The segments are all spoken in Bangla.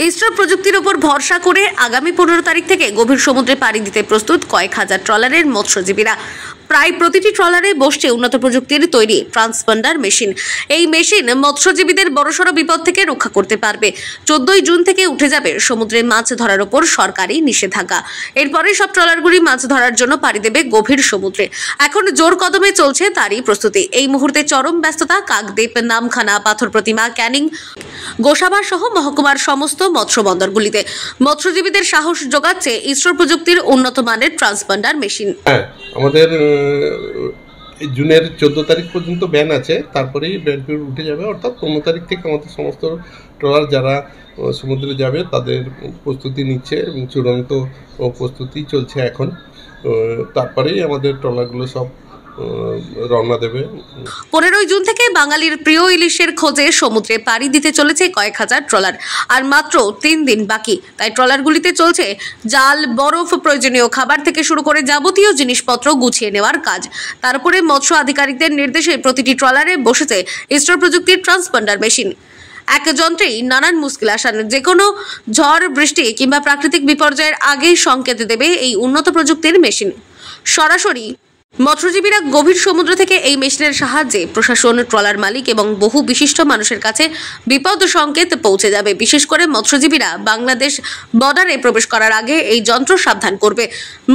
ইসরো প্রযুক্তির উপর ভরসা করে আগামী 15 তারিখ থেকে গভীর সমুদ্রে পাড়ি দিতে প্রস্তুত কয়েক হাজার ট্রলারের মৎস্যজীবীরা। প্রায় প্রতিটি ট্রলারে বসছে উন্নত প্রযুক্তির তৈরি ট্রান্সপন্ডার মেশিন। এই মেশিন মৎস্যজীবীদের বড়সড় বিপদ থেকে রক্ষা করতে পারবে। 14 জুন থেকে উঠে যাবে সমুদ্রে মাছ ধরার উপর সরকারি নিষেধাজ্ঞা। এরপরে সব ট্রলারগুলি মাছ ধরার জন্য পাড়ি দেবে গভীর সমুদ্রে। এখন জোর কদমে চলছে তারই প্রস্তুতি। এই মুহূর্তে চরম ব্যস্ততা কাকদ্বীপ, নামখানা, পাথর প্রতিমা, ক্যানিং, গোসাবা সহ মহকুমার সমস্ত মৎস্য বন্দরগুলিতে। মৎস্যজীবীদের সাহস যোগাচ্ছে ইসরো প্রযুক্তির উন্নত মানের ট্রান্সপন্ডার মেশিন। আমাদের জুনের 14 তারিখ পর্যন্ত ব্যান আছে, তারপরেই ব্যান পিরিয়ড উঠে যাবে। অর্থাৎ 15 তারিখ থেকে আমাদের সমস্ত ট্রলার যারা সমুদ্রে যাবে তাদের প্রস্তুতি নিচ্ছে এবং চূড়ান্ত প্রস্তুতি চলছে এখন। তারপরেই আমাদের ট্রলারগুলো সব রওনা দেবে। 15 জুন থেকে বাঙালির প্রিয় ইলিশের খোঁজে সমুদ্রে পাড়ি দিতে চলেছে কয়েক হাজার ট্রলার। আর মাত্র 3 দিন বাকি, তাই ট্রলারগুলিতে চলছে জাল, বরফ, প্রয়োজনীয় খাবার থেকে শুরু করে যাবতীয় জিনিসপত্র গুছিয়ে নেওয়ার কাজ। তারপরে মৎস্য আধিকারিকদের নির্দেশে প্রতিটি ট্রলারে বসেছে ইসরো প্রযুক্তির ট্রান্সপন্ডার মেশিন। এক যন্ত্রেই নানান মুশকিল আসান, যে কোনো ঝড়, বৃষ্টি কিংবা প্রাকৃতিক বিপর্যয়ের আগেই সংকেত দেবে এই উন্নত প্রযুক্তির মেশিন। সরাসরি মৎস্যজীবীরা গভীর সমুদ্র থেকে এই মেশিনের সাহায্যে প্রশাসন, ট্রলার মালিক এবং বহু বিশিষ্ট মানুষের কাছে বিপদ সংকেত পৌঁছে যাবে। বিশেষ করে মৎস্যজীবীরা বাংলাদেশ বর্ডারে প্রবেশ করার আগে এই যন্ত্র সাবধান করবে।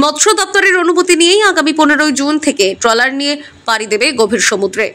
মৎস্য দপ্তরের অনুমতি নিয়েই আগামী 15 জুন থেকে ট্রলার নিয়ে পাড়ি দেবে গভীর সমুদ্রে।